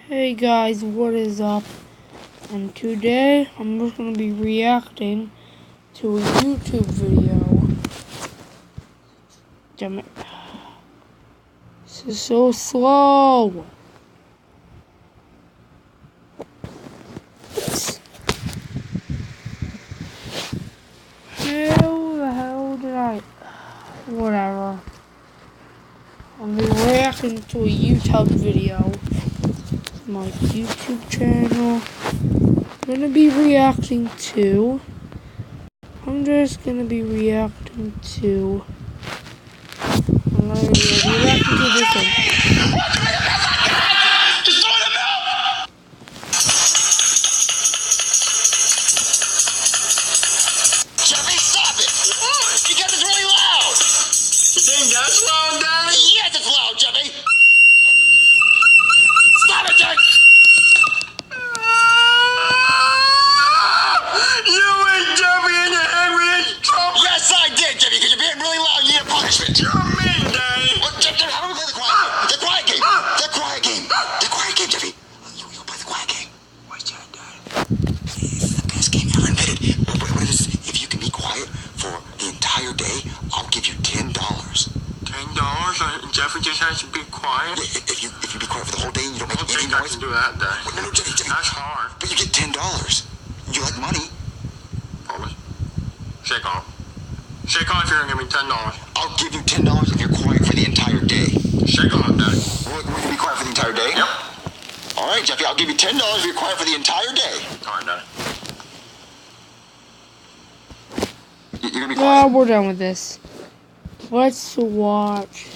Hey guys, what is up? And today I'm just going to be reacting to a YouTube video. Damn it. This is so slow. How the hell did I... Whatever. I'm going to be reacting to a YouTube video. My YouTube channel. I'm gonna be reacting to. I'm just gonna be reacting to. I'm gonna be reacting to this one. Just throw them out! Jeffy, stop it! Because it's really loud! You think that's loud, Daddy? Yes, it's loud, Jeffy! Stop it, Jack! You ate Jeffy in your head with his trumpet! Yes, I did, Jeffy, because you're being really loud and you need a punishment. You're mean, Daddy! What, Jeffy, how do we play the quiet game? The quiet game! The quiet game, Jeffy! You play the quiet game. What's that, Daddy? It's the best game ever invented. What is this? If you can be quiet for the entire day, I'll give you $10. $10? Jeffy just has to be quiet? If you be quiet for the whole day and you don't make any noise. I can do that, Dad. No, Jeffy. That's hard. But you get $10. You like money. Promise. Shake on. Shake on if you're going to give me $10. I'll give you $10 if you're quiet for the entire day. Shake on, Dad. We're going to be quiet for the entire day? Yep. All right, Jeffy, I'll give you $10 if you're quiet for the entire day. All right, Dad. You're going to be quiet? Yeah, we're done with this. Let's watch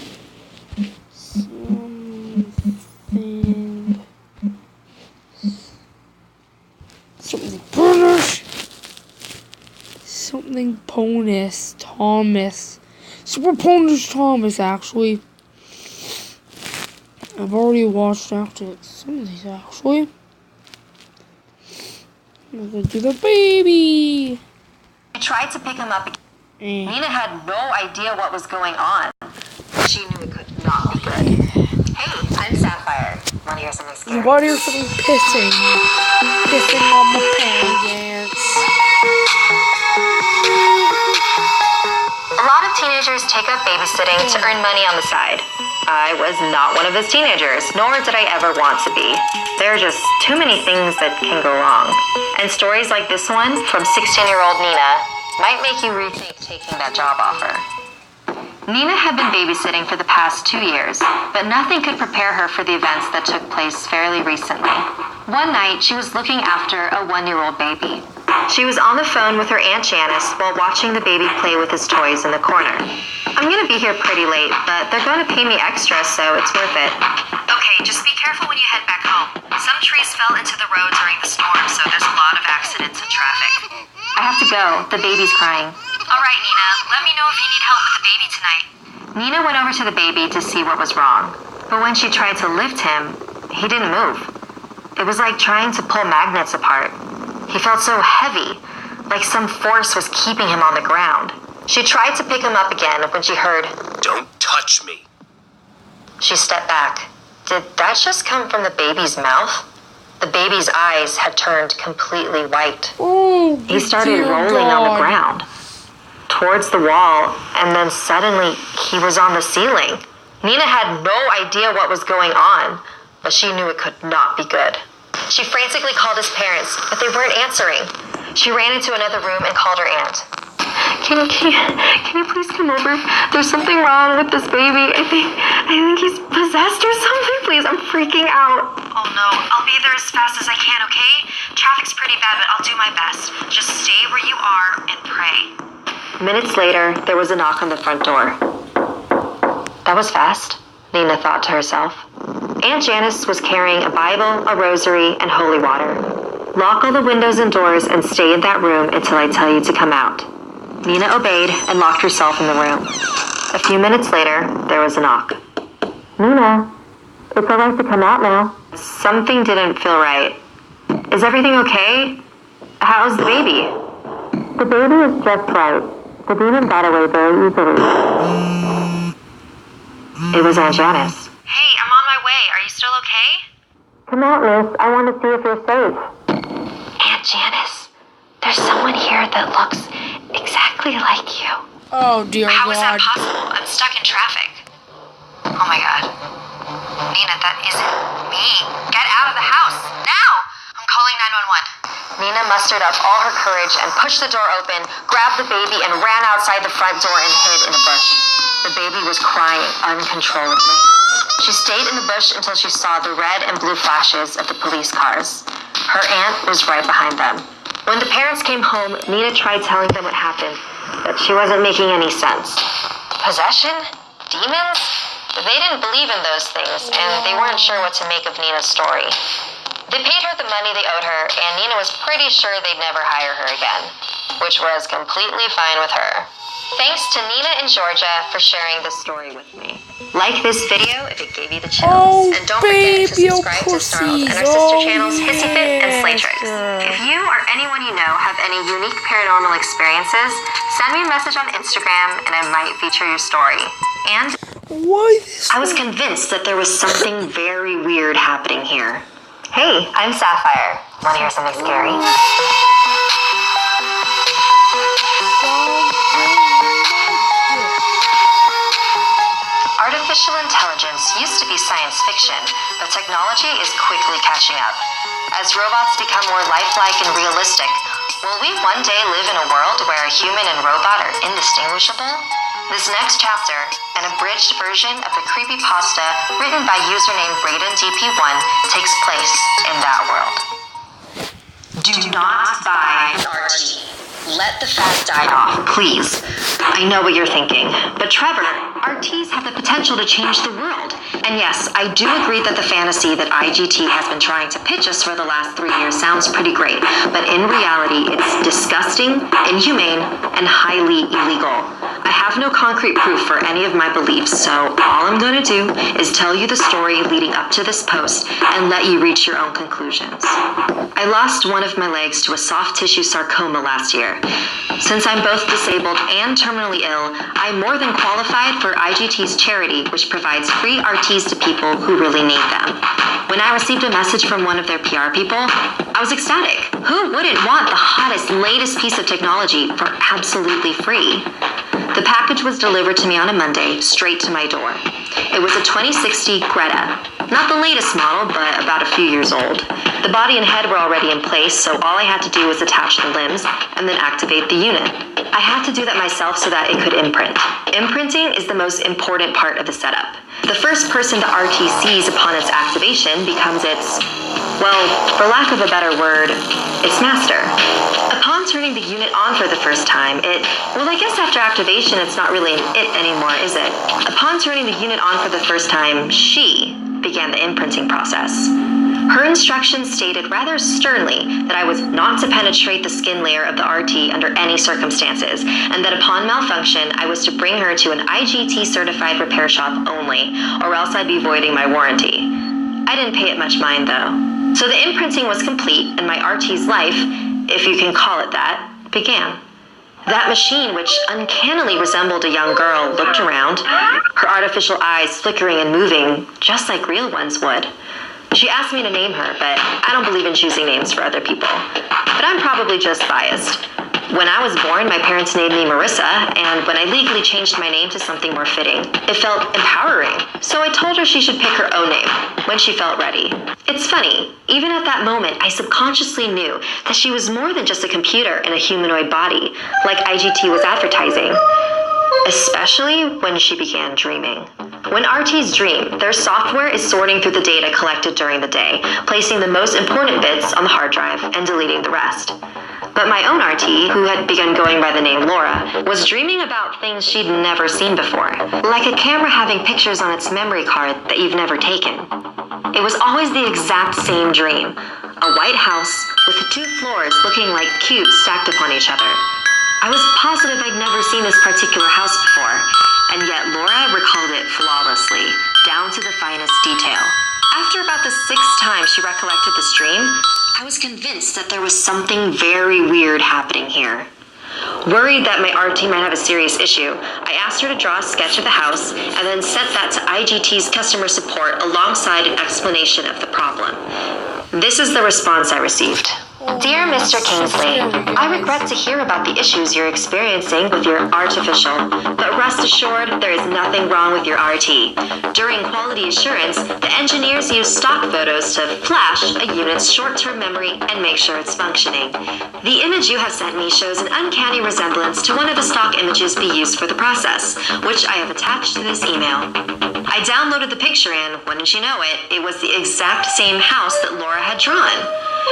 something British. Something Ponus Thomas. Super Ponus Thomas, actually. I've already watched after some of these, actually. I'm gonna do the baby. I tried to pick him up. Nina had no idea what was going on. She knew it could not be good. Hey, I'm Sapphire. Want to hear something scary? Why do you something pissing? Pissing on my pants. A lot of teenagers take up babysitting to earn money on the side. I was not one of those teenagers, nor did I ever want to be. There are just too many things that can go wrong. And stories like this one from 16-year-old Nina might make you rethink taking that job offer. Nina had been babysitting for the past 2 years, but nothing could prepare her for the events that took place fairly recently. One night, she was looking after a 1-year-old baby. She was on the phone with her Aunt Janice while watching the baby play with his toys in the corner. I'm gonna be here pretty late, but they're gonna pay me extra, so it's worth it. Okay, just be careful when you head back home. Some trees fell into the road during the storm, so there's a lot of accidents and traffic. I have to go. The baby's crying. All right, Nina. Let me know if you need help with the baby tonight. Nina went over to the baby to see what was wrong. But when she tried to lift him, he didn't move. It was like trying to pull magnets apart. He felt so heavy, like some force was keeping him on the ground. She tried to pick him up again when she heard, "Don't touch me." She stepped back. Did that just come from the baby's mouth? The baby's eyes had turned completely white. Oh, he started rolling on the ground, towards the wall, and then suddenly he was on the ceiling. Nina had no idea what was going on, but she knew it could not be good. She frantically called his parents, but they weren't answering. She ran into another room and called her aunt. Can you please come over? There's something wrong with this baby. I think he's possessed or something. Please, I'm freaking out. Oh no, I'll be there as fast as I can, okay? Traffic's pretty bad, but I'll do my best. Just stay where you are and pray. Minutes later, there was a knock on the front door. That was fast, Nina thought to herself. Aunt Janice was carrying a Bible, a rosary, and holy water. Lock all the windows and doors and stay in that room until I tell you to come out. Nina obeyed and locked herself in the room. A few minutes later, there was a knock. Nina, it's all right to come out now. Something didn't feel right. Is everything okay? How's the baby? The baby is just right. The demon got away very easily. It was Aunt Janice. Hey, I'm on my way. Are you still okay? Come out, miss. I want to see if you're safe. Aunt Janice, there's someone here that looks exactly like you. Oh, dear God. How is that possible? I'm stuck in traffic. Oh, my God. Nina, that isn't me. Get out of the house. Now! I'm calling 911. Nina mustered up all her courage and pushed the door open, grabbed the baby, and ran outside the front door and hid in a bush. The baby was crying uncontrollably. She stayed in the bush until she saw the red and blue flashes of the police cars. Her aunt was right behind them. When the parents came home, Nina tried telling them what happened, but she wasn't making any sense. Possession? Demons? They didn't believe in those things, and they weren't sure what to make of Nina's story. They paid her the money they owed her, and Nina was pretty sure they'd never hire her again, which was completely fine with her. Thanks to Nina and Georgia for sharing this story with me. Like this video if it gave you the chills. Oh, and don't forget to baby, subscribe to Snarls and our sister channels Hissy Fit and Slay Tricks. If you or anyone you know have any unique paranormal experiences, send me a message on Instagram and I might feature your story. And Why this? I was convinced that there was something very weird happening here. Hey, I'm Sapphire. Want to hear something scary? Artificial intelligence used to be science fiction, but technology is quickly catching up. As robots become more lifelike and realistic, will we one day live in a world where a human and robot are indistinguishable? This next chapter, an abridged version of the creepypasta written by username RaidenDP1, takes place in that world. Do not buy RT. Let the fat die off, please. I know what you're thinking, but Trevor, RTs have the potential to change the world. And yes, I do agree that the fantasy that IGT has been trying to pitch us for the last 3 years sounds pretty great, but in reality, it's disgusting, inhumane, and highly illegal. I have no concrete proof for any of my beliefs, so all I'm going to do is tell you the story leading up to this post and let you reach your own conclusions. I lost one of my legs to a soft tissue sarcoma last year. Since I'm both disabled and terminally ill, I'm more than qualified for IGT's charity, which provides free RTs to people who really need them. When I received a message from one of their PR people, I was ecstatic. Who wouldn't want the hottest, latest piece of technology for absolutely free? The package was delivered to me on a Monday, straight to my door. It was a 2060 Greta. Not the latest model, but about a few years old. The body and head were already in place, so all I had to do was attach the limbs and then activate the unit. I had to do that myself so that it could imprint. Imprinting is the most important part of the setup. The first person the RT sees upon its activation becomes its, well, for lack of a better word, its master. Upon turning the unit on for the first time, I guess after activation it's not really an it anymore, is it? Upon turning the unit on for the first time, she began the imprinting process. Her instructions stated rather sternly that I was not to penetrate the skin layer of the RT under any circumstances, and that upon malfunction, I was to bring her to an IGT-certified repair shop only, or else I'd be voiding my warranty. I didn't pay it much mind, though. So the imprinting was complete, and my RT's life, if you can call it that, began. That machine, which uncannily resembled a young girl, looked around, her artificial eyes flickering and moving just like real ones would. She asked me to name her, but I don't believe in choosing names for other people. But I'm probably just biased. When I was born, my parents named me Marissa, and when I legally changed my name to something more fitting, it felt empowering. So I told her she should pick her own name when she felt ready. It's funny, even at that moment, I subconsciously knew that she was more than just a computer in a humanoid body, like IGT was advertising. Especially when she began dreaming. When RTs dream, their software is sorting through the data collected during the day, placing the most important bits on the hard drive and deleting the rest. But my own RT, who had begun going by the name Laura, was dreaming about things she'd never seen before, like a camera having pictures on its memory card that you've never taken. It was always the exact same dream, a white house with 2 floors looking like cubes stacked upon each other. I was positive I'd never seen this particular house before, and yet Laura recalled it flawlessly, down to the finest detail. After about the 6th time she recollected this dream, I was convinced that there was something very weird happening here. Worried that my art team might have a serious issue, I asked her to draw a sketch of the house and then sent that to IGT's customer support alongside an explanation of the problem. This is the response I received. Dear Mr. Kingsley, I regret to hear about the issues you're experiencing with your artificial, but rest assured there is nothing wrong with your RT. During quality assurance, the engineers use stock photos to flash a unit's short-term memory and make sure it's functioning. The image you have sent me shows an uncanny resemblance to one of the stock images be used for the process, which I have attached to this email. I downloaded the picture and, wouldn't you know it was the exact same house that Laura had drawn.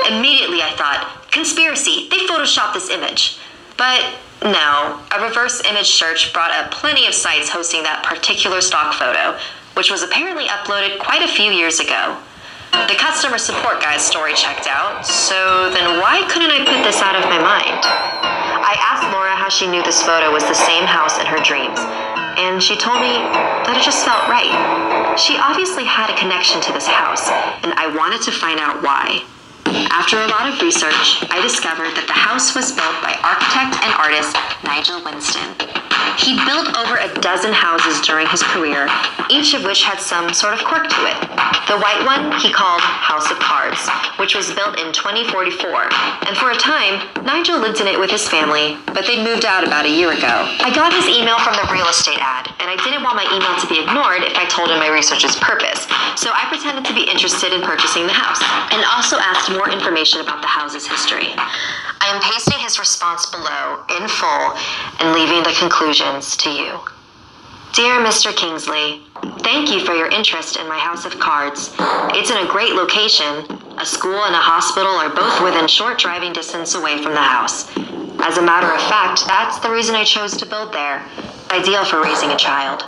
Immediately I thought, conspiracy, they photoshopped this image. But no, a reverse image search brought up plenty of sites hosting that particular stock photo, which was apparently uploaded quite a few years ago. The customer support guy's story checked out, so then why couldn't I put this out of my mind? I asked Laura how she knew this photo was the same house in her dreams, and she told me that it just felt right. She obviously had a connection to this house, and I wanted to find out why. After a lot of research, I discovered that the house was built by architect and artist Nigel Winston. He'd built over a dozen houses during his career, each of which had some sort of quirk to it. The white one he called House of Cards, which was built in 2044, and for a time, Nigel lived in it with his family, but they'd moved out about a year ago. I got his email from the real estate ad, and I didn't want my email to be ignored if I told him my research's purpose, so I pretended to be interested in purchasing the house, and also asked more information about the house's history. I am pasting his response below in full and leaving the conclusions to you. Dear Mr. Kingsley, thank you for your interest in my House of Cards. It's in a great location. A school and a hospital are both within short driving distance away from the house. As a matter of fact, that's the reason I chose to build there. Ideal for raising a child.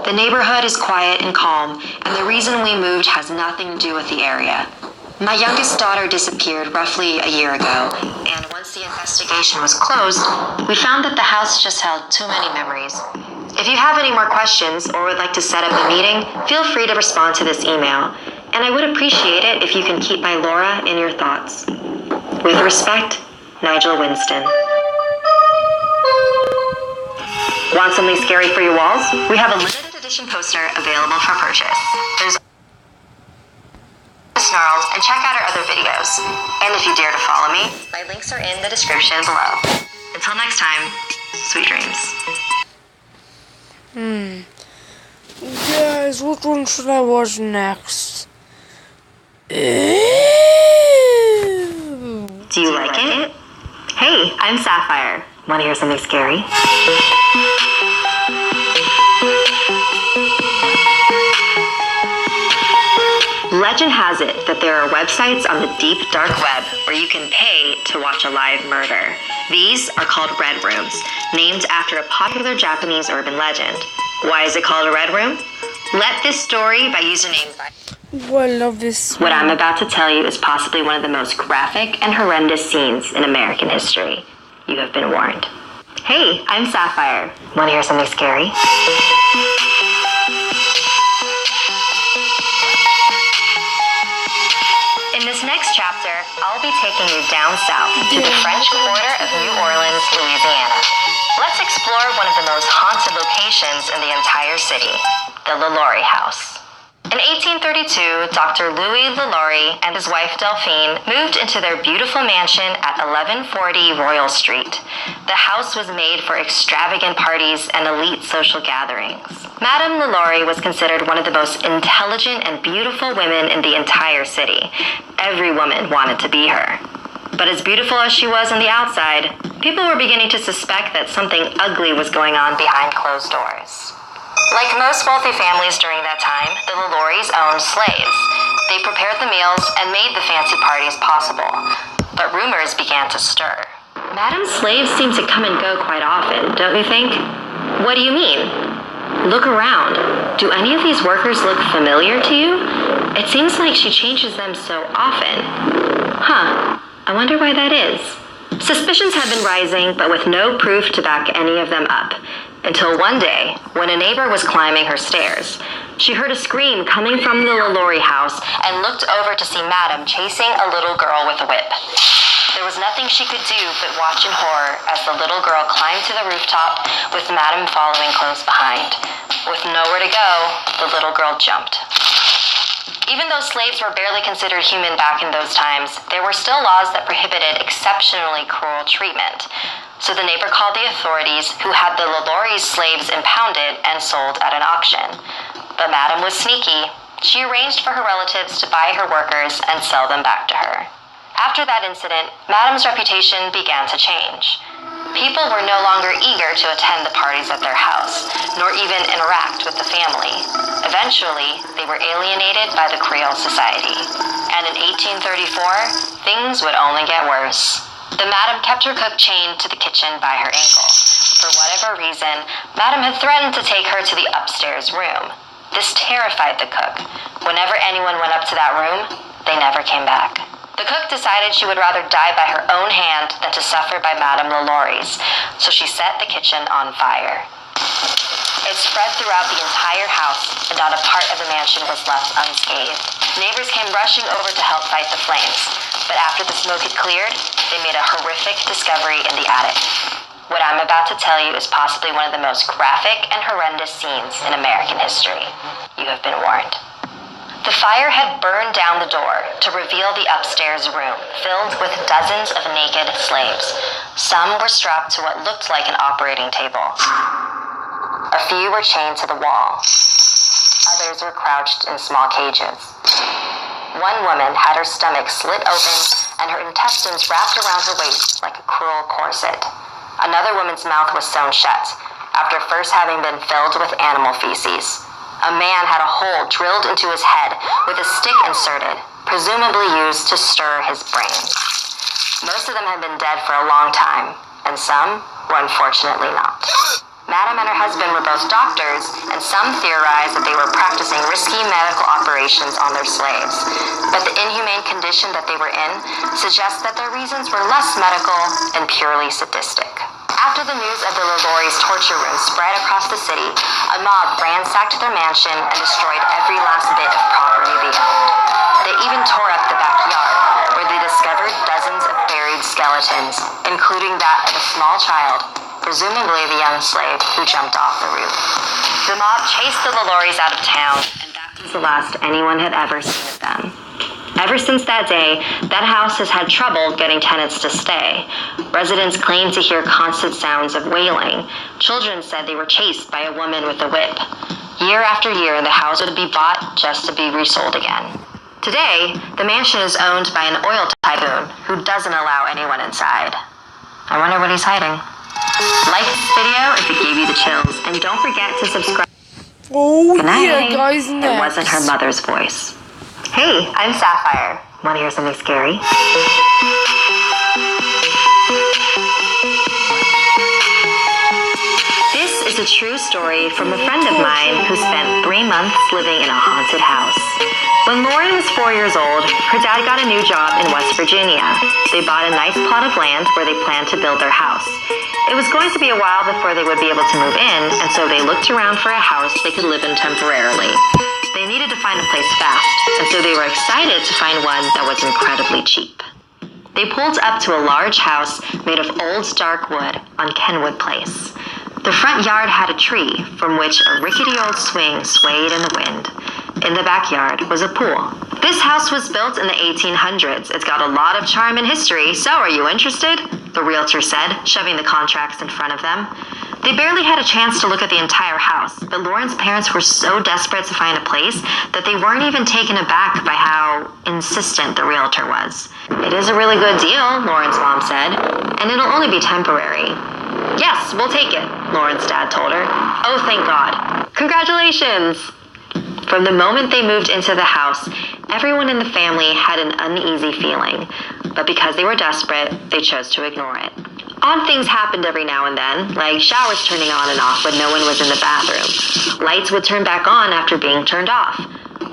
The neighborhood is quiet and calm, and the reason we moved has nothing to do with the area. My youngest daughter disappeared roughly a year ago, and once the investigation was closed, we found that the house just held too many memories. If you have any more questions or would like to set up a meeting, feel free to respond to this email, and I would appreciate it if you can keep my Laura in your thoughts. With respect, Nigel Winston. Want something scary for your walls? We have a limited edition poster available for purchase. There's Snarls, and check out our other videos. And if you dare to follow me, my links are in the description below. Until next time, sweet dreams. Guys, which one should I watch next? Do you like it? Hey, I'm Sapphire. Want to hear something scary? Legend has it that there are websites on the deep dark web where you can pay to watch a live murder. These are called Red Rooms, named after a popular Japanese urban legend. Why is it called a Red Room? Let This Story by username. Oh, I love this. What I'm about to tell you is possibly one of the most graphic and horrendous scenes in American history. You have been warned. Hey, I'm Sapphire. Want to hear something scary? In this next chapter, I'll be taking you down south to the French Quarter of New Orleans, Louisiana. Let's explore one of the most haunted locations in the entire city, the LaLaurie House. In 1832, Dr. Louis LaLaurie and his wife Delphine moved into their beautiful mansion at 1140 Royal Street. The house was made for extravagant parties and elite social gatherings. Madame LaLaurie was considered one of the most intelligent and beautiful women in the entire city. Every woman wanted to be her. But as beautiful as she was on the outside, people were beginning to suspect that something ugly was going on behind closed doors. Like most wealthy families during that time, the LaLauries owned slaves. They prepared the meals and made the fancy parties possible. But rumors began to stir. Madame's slaves seem to come and go quite often, don't you think? What do you mean? Look around. Do any of these workers look familiar to you? It seems like she changes them so often. I wonder why that is. Suspicions had been rising, but with no proof to back any of them up. Until one day, when a neighbor was climbing her stairs, she heard a scream coming from the LaLaurie house and looked over to see Madame chasing a little girl with a whip. There was nothing she could do but watch in horror as the little girl climbed to the rooftop with Madame following close behind. With nowhere to go, the little girl jumped. Even though slaves were barely considered human back in those times, there were still laws that prohibited exceptionally cruel treatment. So the neighbor called the authorities, who had the LaLaurie's slaves impounded and sold at an auction. But Madame was sneaky. She arranged for her relatives to buy her workers and sell them back to her. After that incident, Madame's reputation began to change. People were no longer eager to attend the parties at their house, nor even interact with the family. Eventually, they were alienated by the Creole Society. And in 1834, things would only get worse. The Madame kept her cook chained to the kitchen by her ankle. For whatever reason, Madame had threatened to take her to the upstairs room. This terrified the cook. Whenever anyone went up to that room, they never came back. The cook decided she would rather die by her own hand than to suffer by Madame LaLaurie's, so she set the kitchen on fire. It spread throughout the entire house, and not a part of the mansion was left unscathed. Neighbors came rushing over to help fight the flames, but after the smoke had cleared, they made a horrific discovery in the attic. What I'm about to tell you is possibly one of the most graphic and horrendous scenes in American history. You have been warned. The fire had burned down the door to reveal the upstairs room, filled with dozens of naked slaves. Some were strapped to what looked like an operating table. A few were chained to the wall. Others were crouched in small cages. One woman had her stomach slit open and her intestines wrapped around her waist like a cruel corset. Another woman's mouth was sewn shut, after first having been filled with animal feces. A man had a hole drilled into his head with a stick inserted, presumably used to stir his brains. Most of them had been dead for a long time, and some were unfortunately not. Madame and her husband were both doctors, and some theorized that they were practicing risky medical operations on their slaves. But the inhumane condition that they were in suggests that their reasons were less medical and purely sadistic. After the news of the LaLaurie's torture room spread across the city, a mob ransacked their mansion and destroyed every last bit of property they owned. They even tore up the backyard, where they discovered dozens of buried skeletons, including that of a small child, presumably the young slave who jumped off the roof. The mob chased the LaLaurie's out of town, and that was the last anyone had ever seen of them. Ever since that day, that house has had trouble getting tenants to stay. Residents claimed to hear constant sounds of wailing. Children said they were chased by a woman with a whip. Year after year, the house would be bought just to be resold again. Today, the mansion is owned by an oil tycoon who doesn't allow anyone inside. I wonder what he's hiding. Like this video if it gave you the chills, and don't forget to subscribe. Oh, Good night. yeah, guys, next. It wasn't her mother's voice. Hey, I'm Sapphire. Want to hear something scary? This is a true story from a friend of mine who spent 3 months living in a haunted house. When Lauren was 4 years old, her dad got a new job in West Virginia. They bought a nice plot of land where they planned to build their house. It was going to be a while before they would be able to move in, and so they looked around for a house they could live in temporarily. They needed to find a place fast, and so they were excited to find one that was incredibly cheap. They pulled up to a large house made of old dark wood on Kenwood Place. The front yard had a tree from which a rickety old swing swayed in the wind. In the backyard was a pool. This house was built in the 1800s. It's got a lot of charm and history, so are you interested? The realtor said, shoving the contracts in front of them. They barely had a chance to look at the entire house, but Lauren's parents were so desperate to find a place that they weren't even taken aback by how insistent the realtor was. It is a really good deal, Lauren's mom said, and it'll only be temporary. Yes, we'll take it, Lauren's dad told her. Oh, thank God. Congratulations! From the moment they moved into the house, everyone in the family had an uneasy feeling, but because they were desperate, they chose to ignore it. Odd things happened every now and then, like showers turning on and off when no one was in the bathroom. Lights would turn back on after being turned off.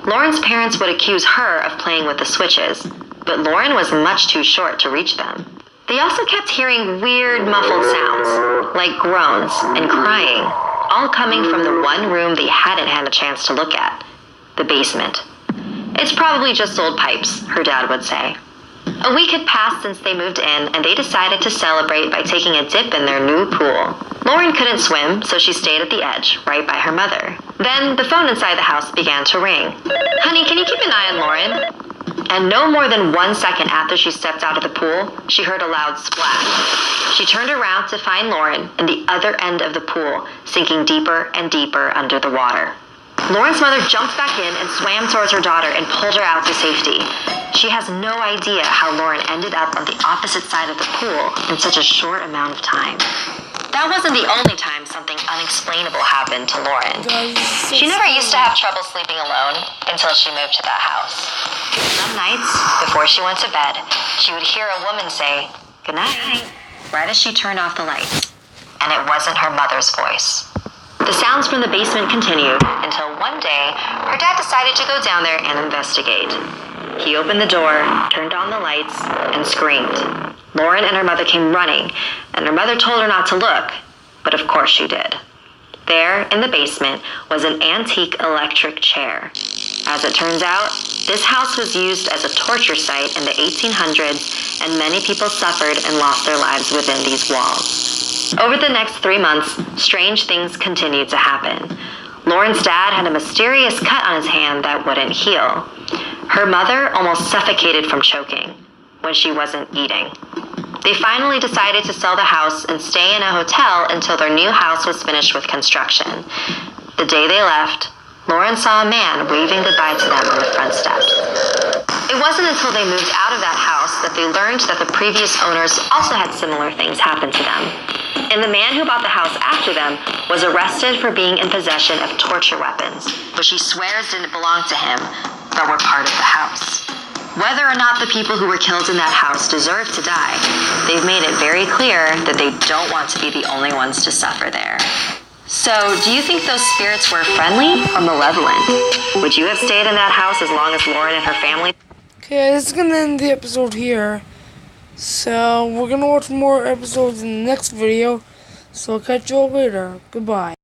Lauren's parents would accuse her of playing with the switches, but Lauren was much too short to reach them. They also kept hearing weird muffled sounds, like groans and crying, all coming from the one room they hadn't had a chance to look at, the basement. It's probably just old pipes, her dad would say. A week had passed since they moved in, and they decided to celebrate by taking a dip in their new pool. Lauren couldn't swim, so she stayed at the edge, right by her mother. Then the phone inside the house began to ring. "Honey, can you keep an eye on Lauren?" And no more than 1 second after she stepped out of the pool, she heard a loud splash. She turned around to find Lauren in the other end of the pool, sinking deeper and deeper under the water. Lauren's mother jumped back in and swam towards her daughter and pulled her out to safety. She has no idea how Lauren ended up on the opposite side of the pool in such a short amount of time. That wasn't the only time something unexplainable happened to Lauren. She never used to have trouble sleeping alone until she moved to that house. Some nights, before she went to bed, she would hear a woman say, "Good night," right as she turned off the lights. And it wasn't her mother's voice. The sounds from the basement continued until one day, her dad decided to go down there and investigate. He opened the door, turned on the lights, and screamed. Lauren and her mother came running, and her mother told her not to look, but of course she did. There, in the basement, was an antique electric chair. As it turns out, this house was used as a torture site in the 1800s, and many people suffered and lost their lives within these walls. Over the next 3 months, strange things continued to happen. Lauren's dad had a mysterious cut on his hand that wouldn't heal. Her mother almost suffocated from choking when she wasn't eating. They finally decided to sell the house and stay in a hotel until their new house was finished with construction. The day they left, Lauren saw a man waving goodbye to them on the front steps. It wasn't until they moved out of that house that they learned that the previous owners also had similar things happen to them. And the man who bought the house after them was arrested for being in possession of torture weapons, which he swears didn't belong to him, but were part of the house. Whether or not the people who were killed in that house deserve to die, they've made it very clear that they don't want to be the only ones to suffer there. So, do you think those spirits were friendly or malevolent? Would you have stayed in that house as long as Lauren and her family? Okay, this is gonna end the episode here. So, we're gonna watch more episodes in the next video. So, I'll catch you all later. Goodbye.